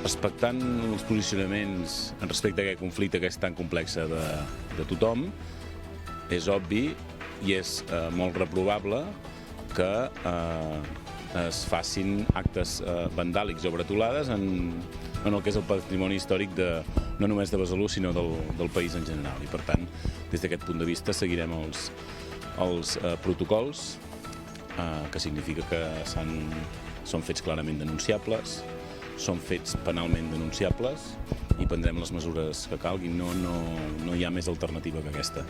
respectant els posicionaments respecte a aquest conflicte que és tan complex de tothom, és obvi i és molt reprovable que es facin actes vandàlics o bretolades en el que és el patrimoni històric no només de Besalú, sinó del país en general. I per tant, des d'aquest punt de vista, seguirem els protocols, que significa que són fets clarament denunciables, són fets penalment denunciables i prendrem les mesures que calguin. No hi ha més alternativa que aquesta.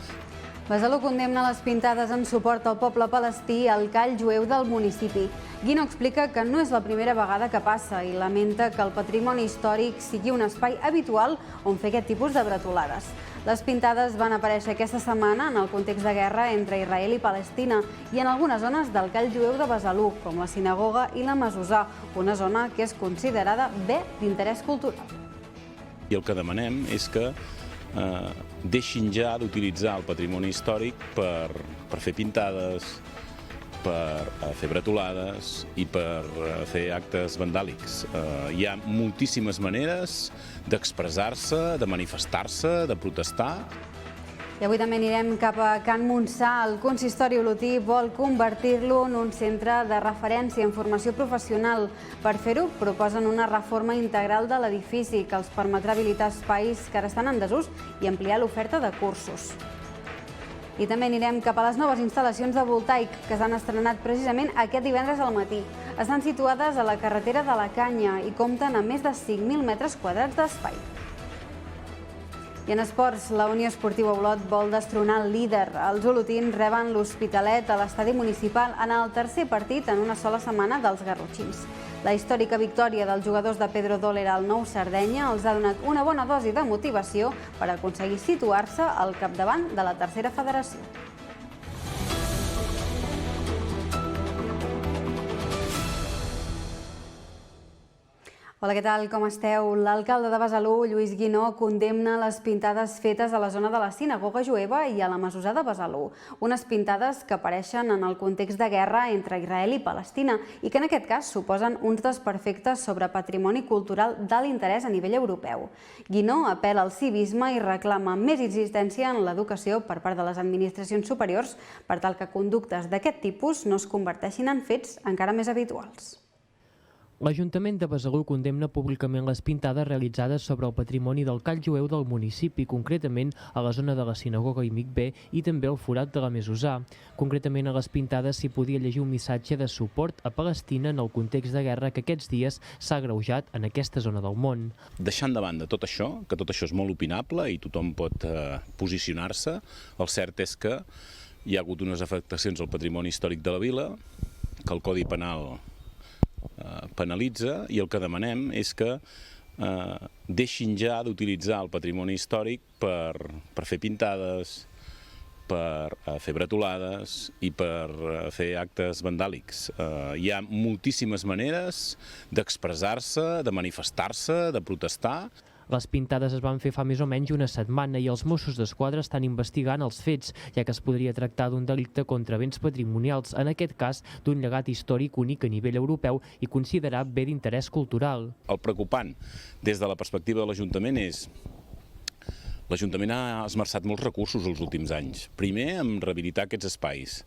Besalú condemna les pintades en suport al poble palestí al call jueu del municipi. Guinó explica que no és la primera vegada que passa i lamenta que el patrimoni històric sigui un espai habitual on fer aquest tipus de bretolades. Les pintades van aparèixer aquesta setmana en el context de guerra entre Israel i Palestina i en algunes zones del call jueu de Besalú, com la sinagoga i la Mesosà, una zona que és considerada bé d'interès cultural. I el que demanem és que deixin ja d'utilitzar el patrimoni històric per fer pintades, per fer bretolades i per fer actes vandàlics. Hi ha moltíssimes maneres d'expressar-se, de manifestar-se, de protestar. I avui també anirem cap a Can Montsà. El consistori olotí vol convertir-lo en un centre de referència en formació professional. Per fer-ho, proposen una reforma integral de l'edifici que els permetrà habilitar espais que ara estan en desús i ampliar l'oferta de cursos. I també anirem cap a les noves instal·lacions de voltaic que s'han estrenat precisament aquest divendres al matí. Estan situades a la carretera de la Canya i compten amb més de 5.000 metres quadrats d'espai. I en esports, la Unió Esportiva Olot vol destronar el líder. Els olotins reben l'Hospitalet a l'estadi municipal en el tercer partit en una sola setmana dels garrotxins. La històrica victòria dels jugadors de Pedro Dólera al Nou Sardenya els ha donat una bona dosi de motivació per aconseguir situar-se al capdavant de la tercera federació. Hola, què tal? Com esteu? L'alcalde de Besalú, Lluís Guinó, condemna les pintades fetes a la zona de la sinagoga jueva i a la Mesosà de Besalú. Unes pintades que apareixen en el context de guerra entre Israel i Palestina i que en aquest cas suposen uns desperfectes sobre patrimoni cultural d'alt interès a nivell europeu. Guinó apel·la al civisme i reclama més insistència en l'educació per part de les administracions superiors per tal que conductes d'aquest tipus no es converteixin en fets encara més habituals. L'Ajuntament de Besalú condemna públicament les pintades realitzades sobre el patrimoni del call jueu del municipi, concretament a la zona de la sinagoga i Mikvé i també al forat de la Mesosà. Concretament a les pintades s'hi podia llegir un missatge de suport a Palestina en el context de guerra que aquests dies s'ha agreujat en aquesta zona del món. Deixant de banda tot això, que tot això és molt opinable i tothom pot posicionar-se, el cert és que hi ha hagut unes afectacions al patrimoni històric de la vila, que el Codi Penal penalitza, i el que demanem és que deixin ja d'utilitzar el patrimoni històric per fer pintades, per fer bretolades i per fer actes vandàlics. Hi ha moltíssimes maneres d'expressar-se, de manifestar-se, de protestar. Les pintades es van fer fa més o menys una setmana i els Mossos d'Esquadra estan investigant els fets, ja que es podria tractar d'un delicte contra béns patrimonials, en aquest cas d'un llegat històric únic a nivell europeu i considerat bé d'interès cultural. El preocupant des de la perspectiva de l'Ajuntament és l'Ajuntament ha esmerçat molts recursos els últims anys. Primer, en rehabilitar aquests espais,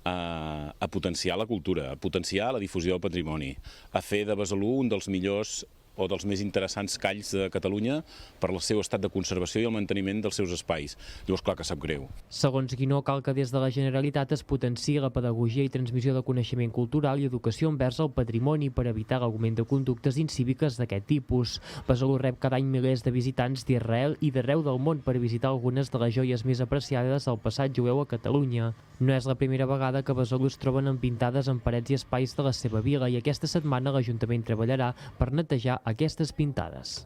a potenciar la cultura, a potenciar la difusió del patrimoni, a fer de Besalú un dels millors o dels més interessants calls de Catalunya per el seu estat de conservació i el manteniment dels seus espais. Llavors, clar que sap greu. Segons Guinó, cal que des de la Generalitat es potenciï la pedagogia i transmissió de coneixement cultural i educació envers el patrimoni per evitar l'augment de conductes incíviques d'aquest tipus. Besalú rep cada any milers de visitants d'Israel i d'arreu del món per visitar algunes de les joies més apreciades del passat jueu a Catalunya. No és la primera vegada que a Besalú es troben empintades en parets i espais de la seva vila i aquesta setmana l'Ajuntament treballarà per netejar aquestes pintades.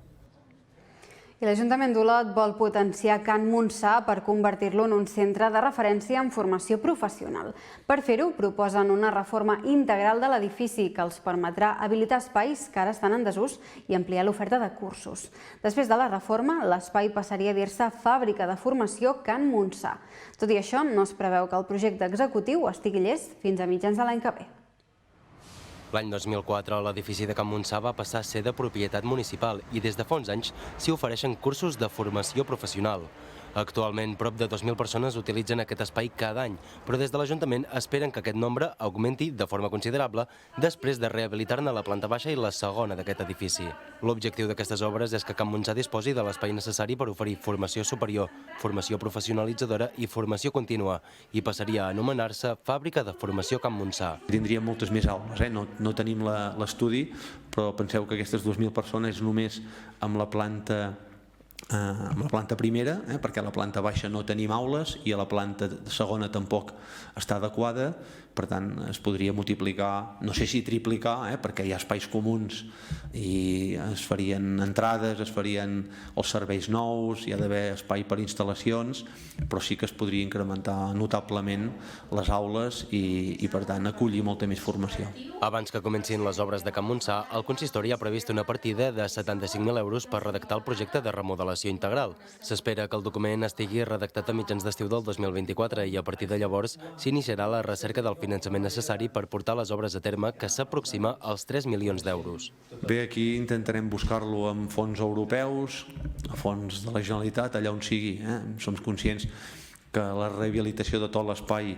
I l'Ajuntament d'Olot vol potenciar Can Montsà per convertir-lo en un centre de referència en formació professional. Per fer-ho, proposen una reforma integral de l'edifici que els permetrà habilitar espais que ara estan en desús i ampliar l'oferta de cursos. Després de la reforma, l'espai passaria a dir-se Fàbrica de Formació Can Montsà. Tot i això, no es preveu que el projecte executiu estigui llest fins a mitjans de l'any que ve. L'any 2004 l'edifici de Can Montsà va passar a ser de propietat municipal i des de fa uns anys s'hi ofereixen cursos de formació professional. Actualment, prop de 2.000 persones utilitzen aquest espai cada any, però des de l'Ajuntament esperen que aquest nombre augmenti de forma considerable després de rehabilitar-ne la planta baixa i la segona d'aquest edifici. L'objectiu d'aquestes obres és que Can Montsà disposi de l'espai necessari per oferir formació superior, formació professionalitzadora i formació contínua, i passaria a anomenar-se Fàbrica de Formació Can Montsà. Tindríem moltes més aules, no tenim l'estudi, però penseu que aquestes 2.000 persones només amb la planta primera, perquè a la planta baixa no tenim aules i a la planta segona tampoc està adequada, per tant es podria multiplicar, no sé si triplicar, perquè hi ha espais comuns i es farien entrades, es farien els serveis nous, hi ha d'haver espai per instal·lacions, però sí que es podria incrementar notablement les aules i per tant acollir molta més formació. Abans que comencin les obres de Can Montsà, el consistori ha previst una partida de 75.000 euros per redactar el projecte de remodelació integral. S'espera que el document estigui redactat a mitjans d'estiu del 2024 i a partir de llavors s'iniciarà la recerca del finançament necessari per portar les obres a terme, que s'aproxima als 3 milions d'euros. Bé, aquí intentarem buscar-lo amb fons europeus, a fons de la Generalitat, allà on sigui. Som conscients que la rehabilitació de tot l'espai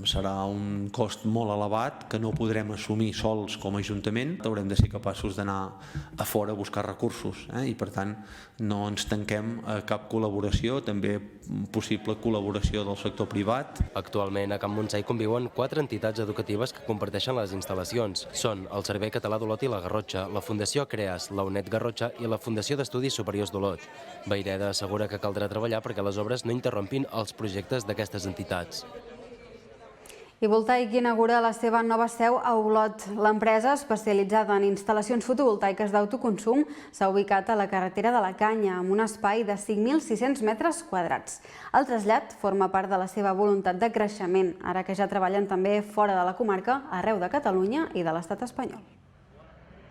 serà un cost molt elevat que no podrem assumir sols com a Ajuntament. Haurem de ser capaços d'anar a fora a buscar recursos i per tant no ens tanquem a cap col·laboració, també possible col·laboració del sector privat. Actualment a Can Montsà hi conviuen 4 entitats educatives que comparteixen les instal·lacions. Són el Servei Català d'Olot i la Garrotxa, la Fundació CREAS, la UNED Garrotxa i la Fundació d'Estudis Superiors d'Olot. Vayreda assegura que caldrà treballar perquè les obres no interrompin els projectes d'aquestes entitats. I Voltaic inaugura la seva nova seu a Olot. L'empresa, especialitzada en instal·lacions fotovoltaiques d'autoconsum, s'ha ubicat a la carretera de la Canya, amb un espai de 5.600 metres quadrats. El trasllat forma part de la seva voluntat de creixement, ara que ja treballen també fora de la comarca, arreu de Catalunya i de l'estat espanyol.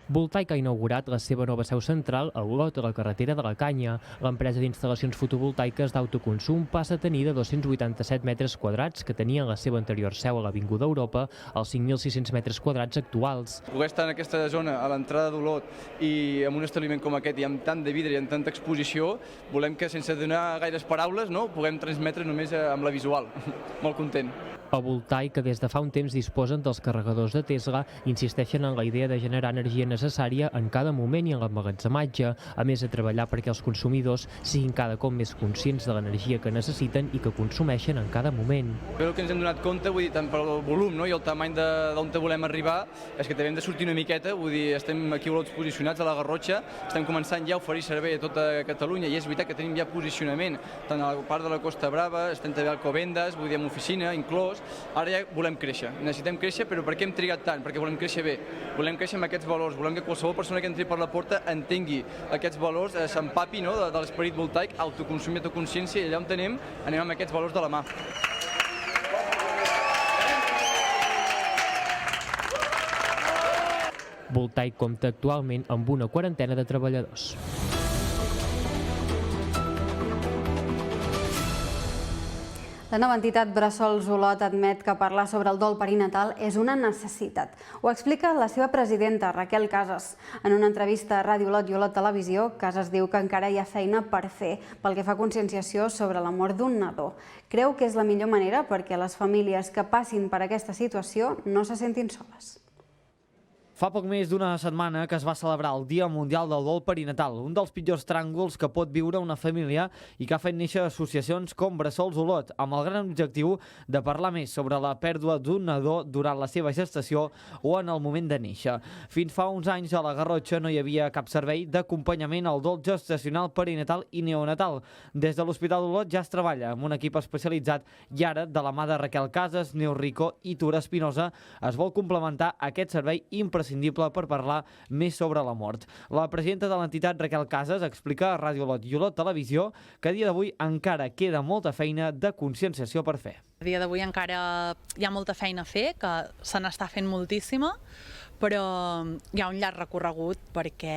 Voltaic ha inaugurat la seva nova seu central a Olot, a la carretera de la Canya. L'empresa d'instal·lacions fotovoltaiques d'autoconsum passa a tenir de 287 metres quadrats que tenia la seva anterior seu a l'Avinguda Europa als 5.600 metres quadrats actuals. Poder estar en aquesta zona, a l'entrada d'Olot, i amb un establiment com aquest, i amb tant de vidre i amb tanta exposició, volem que sense donar gaires paraules puguem transmetre només amb la visual. Molt content. A Voltaic, que des de fa un temps disposen dels carregadors de Tesla, insisteixen en la idea de generar energia necessària en cada moment i en l'emmagatzematge, a més de treballar perquè els consumidors siguin cada cop més conscients de l'energia que necessiten i que consumeixen en cada moment. Però el que ens hem donat compte, tant pel volum i el tamany d'on volem arribar, és que també hem de sortir una miqueta, estem aquí a Olot posicionats a la Garrotxa, estem començant ja a oferir servei a tota Catalunya i és veritat que tenim ja posicionament tant a la part de la Costa Brava, estem també a Alcobendas, amb oficina, inclòs. Ara ja volem créixer, necessitem créixer, però per què hem trigat tant? Perquè volem créixer bé, volem créixer amb aquests valors, volem que qualsevol persona que entri per la porta entengui aquests valors, s'empapi de l'esperit voltaic, autoconsum i autoconsciència, i allà on anem amb aquests valors de la mà. Voltaic compta actualment amb una quarantena de treballadors. La nova entitat Bressols Olot admet que parlar sobre el dol perinatal és una necessitat. Ho explica la seva presidenta, Raquel Casas. En una entrevista a Ràdio Olot i Olot Televisió, Casas diu que encara hi ha feina per fer pel que fa a conscienciació sobre la mort d'un nadó. Creu que és la millor manera perquè les famílies que passin per aquesta situació no se sentin soles. Fa poc més d'una setmana que es va celebrar el Dia Mundial del Dol Perinatal, un dels pitjors tràngols que pot viure una família i que ha fet néixer associacions com Bressols Olot, amb el gran objectiu de parlar més sobre la pèrdua d'un nadó durant la seva gestació o en el moment de néixer. Fins fa uns anys a la Garrotxa no hi havia cap servei d'acompanyament al dol gestacional, perinatal i neonatal. Des de l'Hospital d'Olot ja es treballa amb un equip especialitzat i ara, de la mà de Raquel Casas, Neus Rico i Tura Espinosa, es vol complementar aquest servei imprescindible per parlar més sobre la mort. La presidenta de l'entitat, Raquel Casas, explica a Ràdio Olot i Olot Televisió que a dia d'avui encara queda molta feina de conscienciació per fer. A dia d'avui encara hi ha molta feina a fer, que se n'està fent moltíssima, però hi ha un llarg recorregut perquè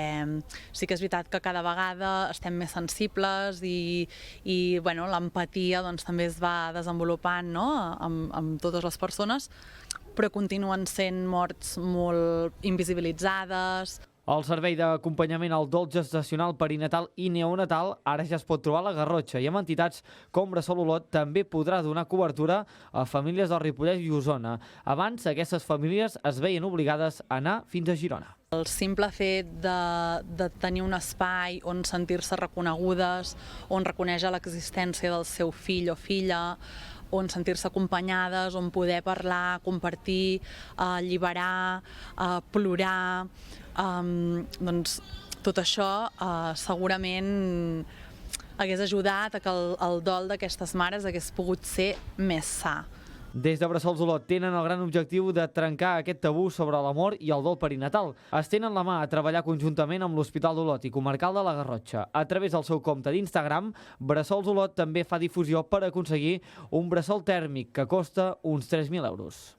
sí que és veritat que cada vegada estem més sensibles i l'empatia també es va desenvolupant amb totes les persones, però continuen sent morts molt invisibilitzades. El servei d'acompanyament al dol gestacional, perinatal i neonatal ara ja es pot trobar a la Garrotxa i amb entitats com Bressol Olot també podrà donar cobertura a famílies del Ripollès i Osona. Abans, aquestes famílies es veien obligades a anar fins a Girona. El simple fet de tenir un espai on sentir-se reconegudes, on reconèixer l'existència del seu fill o filla, on sentir-se acompanyades, on poder parlar, compartir, alliberar, plorar, doncs tot això segurament hagués ajudat a que el dol d'aquestes mares hagués pogut ser més sa. Des de Bressol Olot tenen el gran objectiu de trencar aquest tabú sobre l'amor i el dol perinatal. Es tenen la mà a treballar conjuntament amb l'Hospital d'Olot i Comarcal de la Garrotxa. A través del seu compte d'Instagram, Bressol Olot també fa difusió per aconseguir un bressol tèrmic que costa uns 3.000 euros.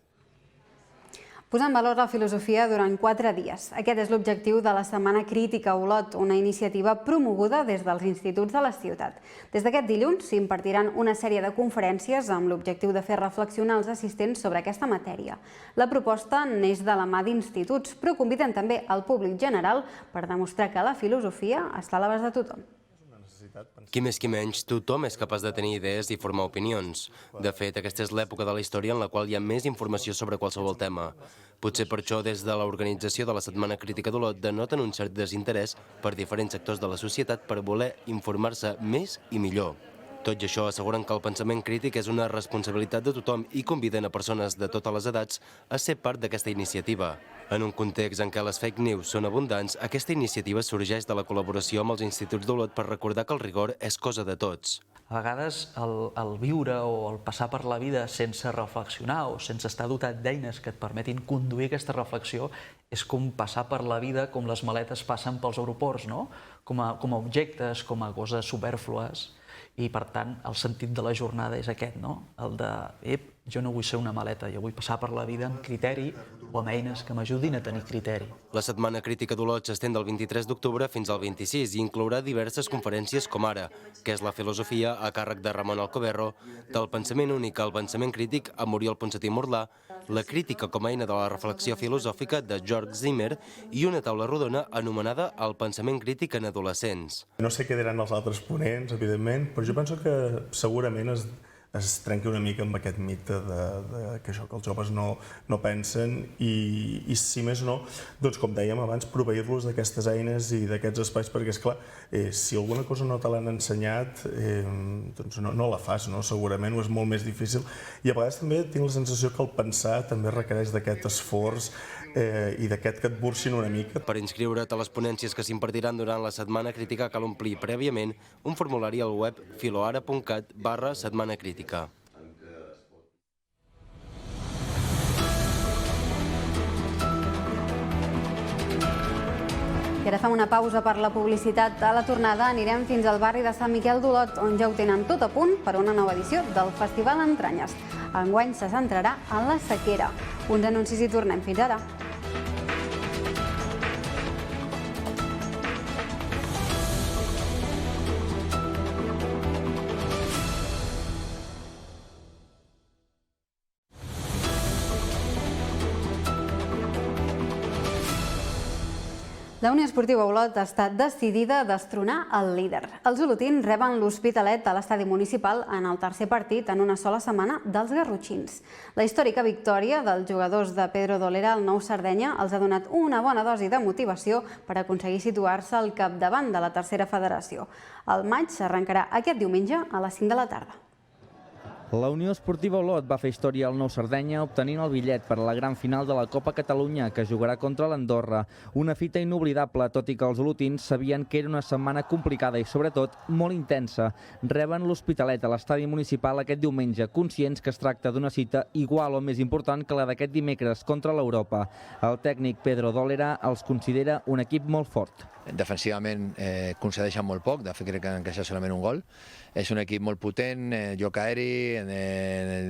Posar en valor la filosofia durant 4 dies. Aquest és l'objectiu de la Setmana Crítica a Olot, una iniciativa promoguda des dels instituts de la ciutat. Des d'aquest dilluns s'impartiran una sèrie de conferències amb l'objectiu de fer reflexionar els assistents sobre aquesta matèria. La proposta neix de la mà d'instituts, però conviden també al públic general per demostrar que la filosofia està a l'abast de tothom. Qui més qui menys, tothom és capaç de tenir idees i formar opinions. De fet, aquesta és l'època de la història en la qual hi ha més informació sobre qualsevol tema. Potser per això, des de l'organització de la Setmana Crítica d'Olot, denoten un cert desinterès per diferents sectors de la societat per voler informar-se més i millor. Tot i això, asseguren que el pensament crític és una responsabilitat de tothom i conviden a persones de totes les edats a ser part d'aquesta iniciativa. En un context en què les fake news són abundants, aquesta iniciativa sorgeix de la col·laboració amb els instituts d'Olot per recordar que el rigor és cosa de tots. A vegades el viure o el passar per la vida sense reflexionar o sense estar dotat d'eines que et permetin conduir aquesta reflexió és com passar per la vida com les maletes passen pels aeroports, no? Com a objectes, com a coses supèrflues. I, per tant, el sentit de la jornada és aquest, no? El de, jo no vull ser una maleta, jo vull passar per la vida amb criteri o amb eines que m'ajudin a tenir criteri. La Setmana Crítica d'Olot s'estén del 23 d'octubre fins al 26 i inclourà diverses conferències com ara, que és la filosofia a càrrec de Ramon Alcoberro, del pensament únic al pensament crític amb Oriol Ponsatí Morlà, la crítica com a eina de la reflexió filosòfica de Georg Zimmer i una taula rodona anomenada el pensament crític en adolescents. No sé què diran els altres ponents, evidentment, però jo penso que segurament es trenca una mica amb aquest mite que els joves no pensen i si més no, doncs com dèiem abans, proveir-los d'aquestes eines i d'aquests espais, perquè esclar, si alguna cosa no te l'han ensenyat, doncs no la fas, segurament, o és molt més difícil. I a vegades també tinc la sensació que el pensar també requereix d'aquest esforç i d'aquest que et burxin una mica. Per inscriure't a les ponències que s'impartiran durant la Setmana Crítica cal omplir prèviament un formulari al web filoara.cat/Setmana Crítica. I ara fem una pausa per la publicitat. A la tornada anirem fins al barri de Sant Miquel d'Olot, on ja ho tenen tot a punt per una nova edició del Festival Entranyes. Enguany se centrarà en la sequera. Uns anuncis i tornem. Fins ara. La Unió Esportiva Olot està decidida a destronar el líder. Els olotins reben l'Hospitalet a l'estadi municipal en el tercer partit en una sola setmana dels garrotxins. La històrica victòria dels jugadors de Pedro Dolera al Nou Sardenya els ha donat una bona dosi de motivació per aconseguir situar-se al capdavant de la tercera federació. El maig s'arrencarà aquest diumenge a les 5 de la tarda. La Unió Esportiva Olot va fer història al Nou Sardenya obtenint el bitllet per a la gran final de la Copa Catalunya, que jugarà contra l'Andorra. Una fita inoblidable, tot i que els olotins sabien que era una setmana complicada i, sobretot, molt intensa. Reben l'Hospitalet a l'estadi municipal aquest diumenge, conscients que es tracta d'una cita igual o més important que la d'aquest dimecres contra l'Europa. El tècnic Pedro Dolera els considera un equip molt fort. defensivament concedeixen molt poc, de fet crec que han encaixat solament un gol. És un equip molt potent, joc aeri,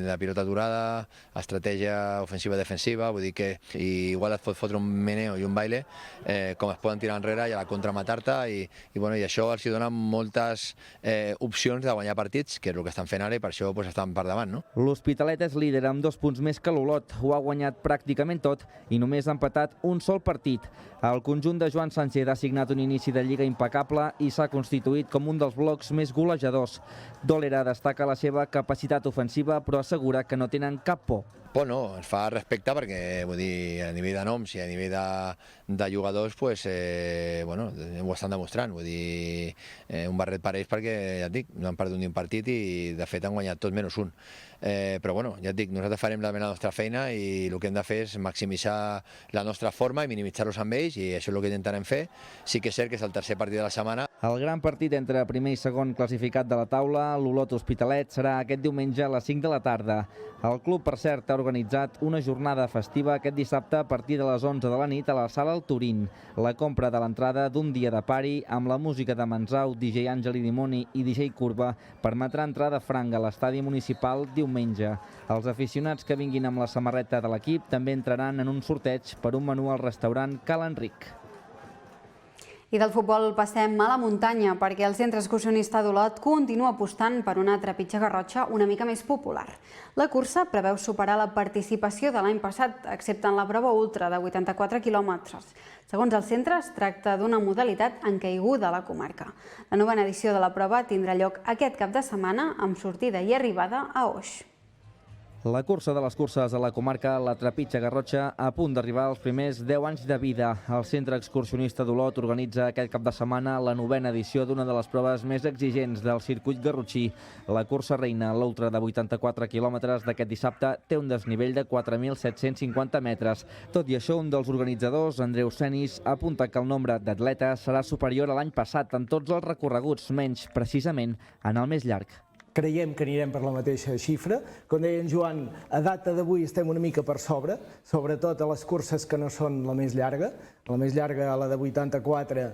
la pilota aturada, estratègia ofensiva-defensiva, vull dir que igual et pot fotre un meneo i un baile, com es poden tirar enrere i a la contra matar-te, i això els dona moltes opcions de guanyar partits, que és el que estan fent ara, i per això estan per davant. L'Hospitalet és líder amb 2 punts més que l'Olot, ho ha guanyat pràcticament tot i només ha empatat un sol partit. El conjunt de Joan Sánchez ha signat un inici de Lliga impecable i s'ha constituït com un dels blocs més golejadors. Dòlera destaca la seva capacitat ofensiva, però assegura que no tenen cap por. Por no, ens fa respecte perquè a nivell de noms i a nivell de jugadors ho estan demostrant. Vull dir, un barret per ells perquè, ja et dic, no han perdut ni un partit i de fet han guanyat tot menys un. Però ja et dic, nosaltres farem la nostra feina i el que hem de fer és maximitzar la nostra forma i minimitzar-los amb ells, i això és el que intentarem fer. Sí que és cert que és el tercer partit de la setmana. El gran partit entre primer i segon classificat de la taula, l'Olot Hospitalet, serà aquest diumenge a les 5 de la tarda. El club, per cert, ha organitzat una jornada festiva aquest dissabte a partir de les 11 de la nit a la Sala El Turín. La compra de l'entrada d'un dia de pari amb la música de Manzau, DJ Àngel i Dimoni i DJ Curva permetrà entrada franca a l'estadi municipal diumenge. Els aficionats que vinguin amb la samarreta de l'equip també entraran en un sorteig per un menú al restaurant Cal Enric. I del futbol passem a la muntanya, perquè el centre excursionista d'Olot continua apostant per una trepitja Garrotxa una mica més popular. La cursa preveu superar la participació de l'any passat, excepte en la prova ultra de 84 quilòmetres. Segons el centre, es tracta d'una modalitat en caiguda a la comarca. La novena edició de la prova tindrà lloc aquest cap de setmana amb sortida i arribada a Oix. La cursa de les curses a la comarca, la trepitja Garrotxa, a punt d'arribar als primers 10 anys de vida. El centre excursionista d'Olot organitza aquest cap de setmana la novena edició d'una de les proves més exigents del circuit garrotxí. La cursa reina, l'ultra de 84 quilòmetres d'aquest dissabte, té un desnivell de 4.750 metres. Tot i això, un dels organitzadors, Andreu Senis, apunta que el nombre d'atletes serà superior a l'any passat en tots els recorreguts, menys precisament en el més llarg. Creiem que anirem per la mateixa xifra. Com deia en Joan, a data d'avui estem una mica per sobre, sobretot a les curses que no són la més llarga. La més llarga, la de 84,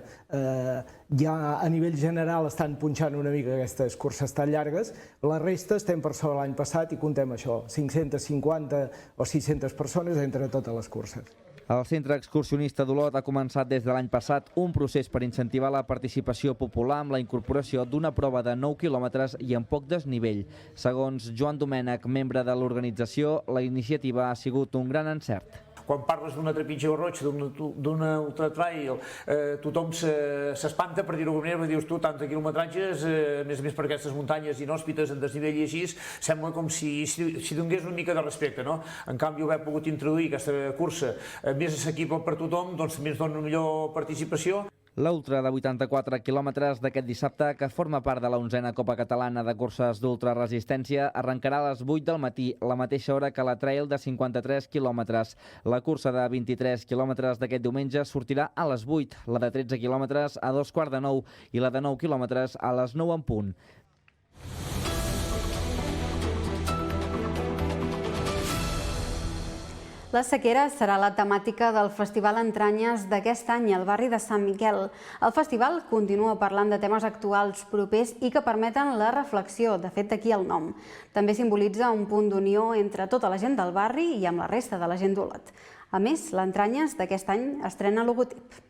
ja a nivell general estan punxant una mica aquestes curses tan llargues. La resta estem per sobre l'any passat i comptem això, 550 o 600 persones entre totes les curses. El centre excursionista d'Olot ha començat des de l'any passat un procés per incentivar la participació popular amb la incorporació d'una prova de 9 quilòmetres i amb poc desnivell. Segons Joan Domènech, membre de l'organització, la iniciativa ha sigut un gran encert. Quan parles d'una trepitja Garrotxa, d'una ultratrail, tothom s'espanta, per dir-ho d'alguna manera, dius tu, tants quilometratges, a més per aquestes muntanyes inhòspites, en desnivell i així, sembla com si donés una mica de respecte, no? En canvi, haver pogut introduir aquesta cursa més assequible per tothom, doncs també ens dona una millor participació. L'ultra de 84 quilòmetres d'aquest dissabte, que forma part de la 11a Copa Catalana de Curses d'Ultraresistència, arrencarà a les 8 del matí, la mateixa hora que la trail de 53 quilòmetres. La cursa de 23 quilòmetres d'aquest diumenge sortirà a les 8, la de 13 quilòmetres a 2:45 i la de 9 quilòmetres a les 9 en punt. La sequera serà la temàtica del Festival Entranyes d'aquest any al barri de Sant Miquel. El festival continua parlant de temes actuals, propers i que permeten la reflexió, de fet d'aquí el nom. També simbolitza un punt d'unió entre tota la gent del barri i amb la resta de la gent d'Olot. A més, l'Entranyes d'aquest any estrena logotip.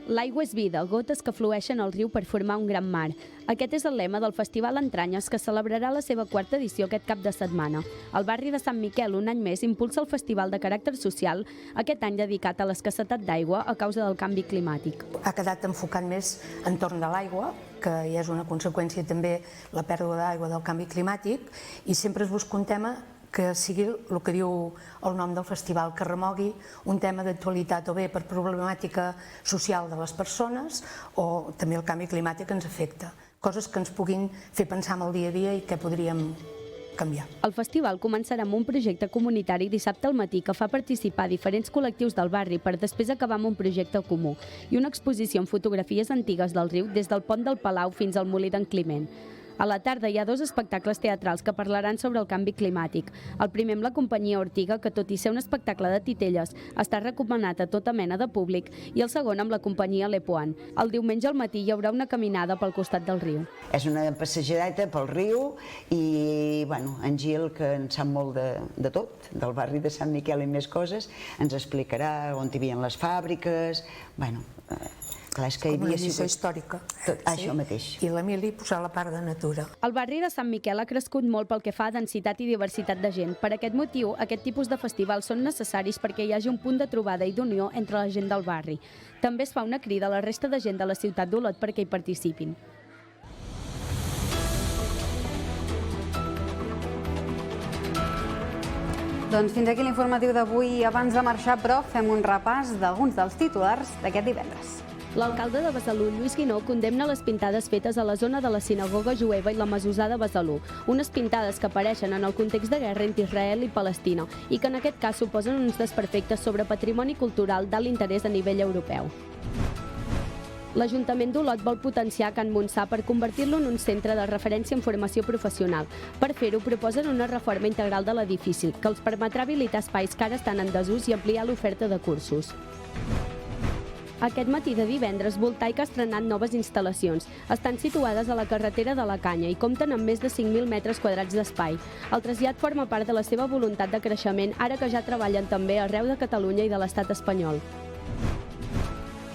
L'aigua és vida, gotes que flueixen al riu per formar un gran mar. Aquest és el lema del Festival Entranyes, que celebrarà la seva quarta edició aquest cap de setmana. El barri de Sant Miquel, un any més, impulsa el festival de caràcter social, aquest any dedicat a l'escassetat d'aigua a causa del canvi climàtic. Ha quedat enfocat més entorn de l'aigua, que ja és una conseqüència també la pèrdua d'aigua del canvi climàtic, i sempre es busca un tema que sigui el que diu el nom del festival, que remogui un tema d'actualitat o bé per problemàtica social de les persones o també el canvi climàtic ens afecta. Coses que ens puguin fer pensar en el dia a dia i que podríem canviar. El festival començarà amb un projecte comunitari dissabte al matí que fa participar diferents col·lectius del barri per després acabar amb un projecte comú i una exposició amb fotografies antigues del riu des del pont del Palau fins al molí d'en Climent. A la tarda hi ha 2 espectacles teatrals que parlaran sobre el canvi climàtic. El primer amb la companyia Ortiga, que tot i ser un espectacle de titelles, està recomanat a tota mena de públic, i el segon amb la companyia Le Point. El diumenge al matí hi haurà una caminada pel costat del riu. És una passejadeta pel riu i en Gil, que en sap molt de tot, del barri de Sant Miquel i més coses, ens explicarà on hi havia les fàbriques. Clar, és que com una lliçó històrica. Això mateix. I l'Emili posar la part de natura. El barri de Sant Miquel ha crescut molt pel que fa a densitat i diversitat de gent. Per aquest motiu, aquest tipus de festivals són necessaris perquè hi hagi un punt de trobada i d'unió entre la gent del barri. També es fa una crida a la resta de gent de la ciutat d'Olot perquè hi participin. Doncs fins aquí l'informatiu d'avui. Abans de marxar, però, fem un repàs d'alguns dels titulars d'aquest divendres. L'alcalde de Besalú, Lluís Guinó, condemna les pintades fetes a la zona de la sinagoga jueva i la masusà de Besalú, unes pintades que apareixen en el context de guerra entre Israel i Palestina i que en aquest cas suposen uns desperfectes sobre patrimoni cultural d'alt interès a nivell europeu. L'Ajuntament d'Olot vol potenciar Can Montsà per convertir-lo en un centre de referència en formació professional. Per fer-ho, proposen una reforma integral de l'edifici, que els permetrà habilitar espais que ara estan en desús i ampliar l'oferta de cursos. Aquest matí de divendres, Voltaic ha estrenat noves instal·lacions. Estan situades a la carretera de la Canya i compten amb més de 5.000 metres quadrats d'espai. El trasllat forma part de la seva voluntat de creixement, ara que ja treballen també arreu de Catalunya i de l'estat espanyol.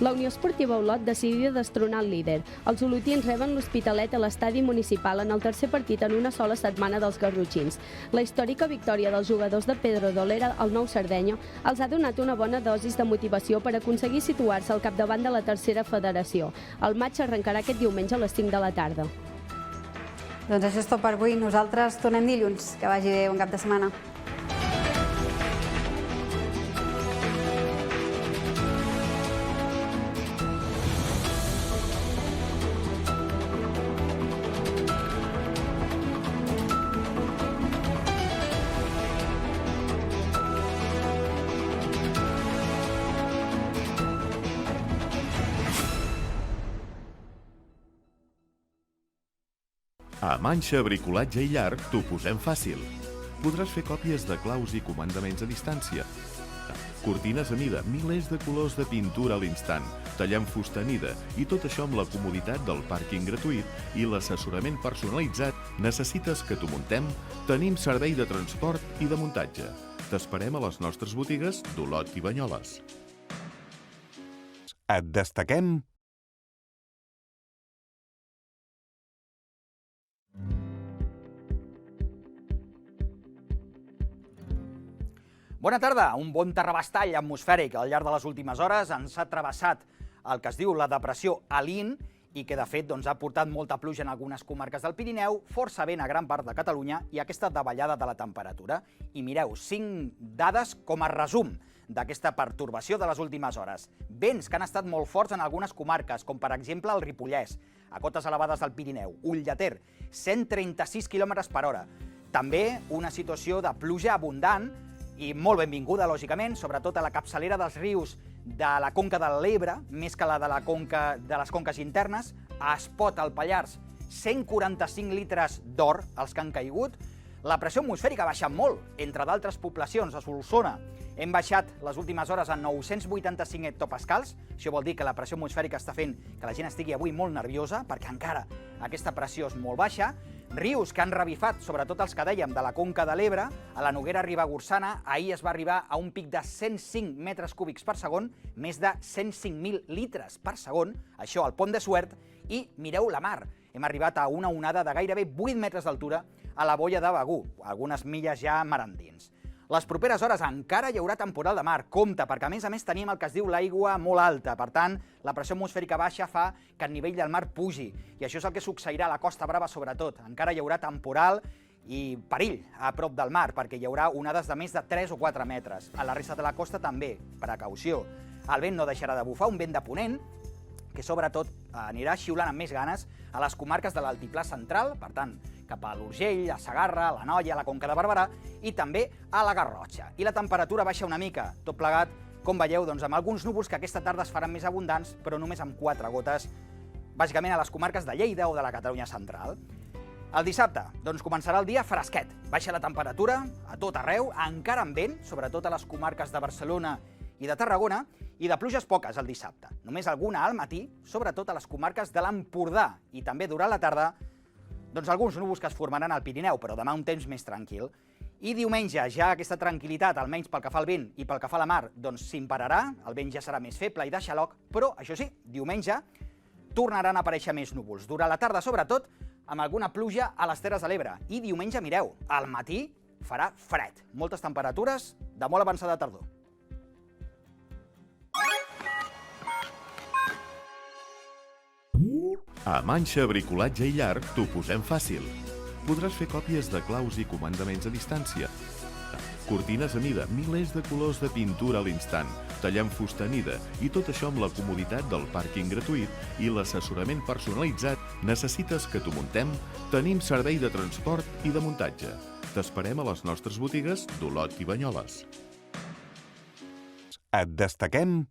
La Unió Esportiva Olot decidida destronar el líder. Els olotins reben l'Hospitalet a l'estadi municipal en el tercer partit en una sola setmana dels garrotxins. La històrica victòria dels jugadors de Pedro Dolera al Nou Sardenya els ha donat una bona dosis de motivació per aconseguir situar-se al capdavant de la tercera federació. El matx arrencarà aquest diumenge a les 5 de la tarda. Doncs això és tot per avui. Nosaltres tornem dilluns. Que vagi bé, bon cap de setmana. A Manxa Bricolatge i Llar t'ho posem fàcil. Podràs fer còpies de claus i comandaments a distància. Cortines a mida, milers de colors de pintura a l'instant, tallant fusta a mida i tot això amb la comoditat del pàrquing gratuït i l'assessorament personalitzat. Necessites que t'ho muntem? Tenim servei de transport i de muntatge. T'esperem a les nostres botigues d'Olot i Banyoles. Et destaquem Bona tarda. Un bon terrabastall atmosfèric al llarg de les últimes hores ens ha travessat el que es diu la depressió Alin i que de fet ha portat molta pluja en algunes comarques del Pirineu, força vent a gran part de Catalunya i aquesta davallada de la temperatura. I mireu, 5 dades com a resum d'aquesta pertorbació de les últimes hores. Vents que han estat molt forts en algunes comarques, com per exemple el Ripollès, a cotes elevades del Pirineu, Ull de Ter, 136 km per hora. També una situació de pluja abundant i molt benvinguda, lògicament, sobretot a la capçalera dels rius de la conca de l'Ebre, més que la de les conques internes, a Espot, al Pallars, 145 litres d'or els que han caigut. La pressió atmosfèrica ha baixat molt, entre d'altres poblacions. A Solsona hem baixat les últimes hores a 985 hectopascals. Això vol dir que la pressió atmosfèrica està fent que la gent estigui avui molt nerviosa, perquè encara aquesta pressió és molt baixa. Rius que han revifat, sobretot els que dèiem, de la conca de l'Ebre, a la Noguera Ribagorçana, ahir es va arribar a un pic de 105 metres cúbics per segon, més de 105.000 litres per segon, això al Pont de Suert, i mireu la mar. Hem arribat a una onada de gairebé 8 metres d'altura a la boia de Begur, algunes milles ja mar endins. Les properes hores encara hi haurà temporal de mar. Compte, perquè a més tenim el que es diu l'aigua molt alta. Per tant, la pressió atmosfèrica baixa fa que el nivell del mar pugi. I això és el que succeirà a la Costa Brava sobretot. Encara hi haurà temporal i perill a prop del mar, perquè hi haurà onades de més de 3 o 4 metres. A la resta de la costa també, precaució. El vent no deixarà de bufar, un vent de ponent, que sobretot anirà xiulant amb més ganes a les comarques de l'altiplà central, per tant, cap a l'Urgell, a Segarra, a l'Anoia, a la Conca de Barberà i també a la Garrotxa. I la temperatura baixa una mica, tot plegat, com veieu, amb alguns núvols que aquesta tarda es faran més abundants, però només amb 4 gotes, bàsicament a les comarques de Lleida o de la Catalunya central. El dissabte, doncs començarà el dia fresquet. Baixa la temperatura a tot arreu, encara amb vent, sobretot a les comarques de Barcelona i de Tarragona, i de pluges poques el dissabte. Només alguna al matí, sobretot a les comarques de l'Empordà, i també durant la tarda, doncs alguns núvols que es formaran al Pirineu, però demà un temps més tranquil. I diumenge, ja aquesta tranquil·litat, almenys pel que fa al vent i pel que fa a la mar, doncs s'impararà, el vent ja serà més feble i de xaloc, però, això sí, diumenge tornaran a aparèixer més núvols. Durant la tarda, sobretot, amb alguna pluja a les Terres de l'Ebre. I diumenge, mireu, al matí farà fred. Moltes temperatures de molt avançada tardor. A Manxa Bricolatge i Llarg t'ho posem fàcil. Podràs fer còpies de claus i comandaments a distància. Cortines a mida, milers de colors de pintura a l'instant, tallant fustanida i tot això amb la comoditat del pàrquing gratuït i l'assessorament personalitzat. Necessites que t'ho muntem? Tenim servei de transport i de muntatge. T'esperem a les nostres botigues d'Olot i Banyoles. Et destaquem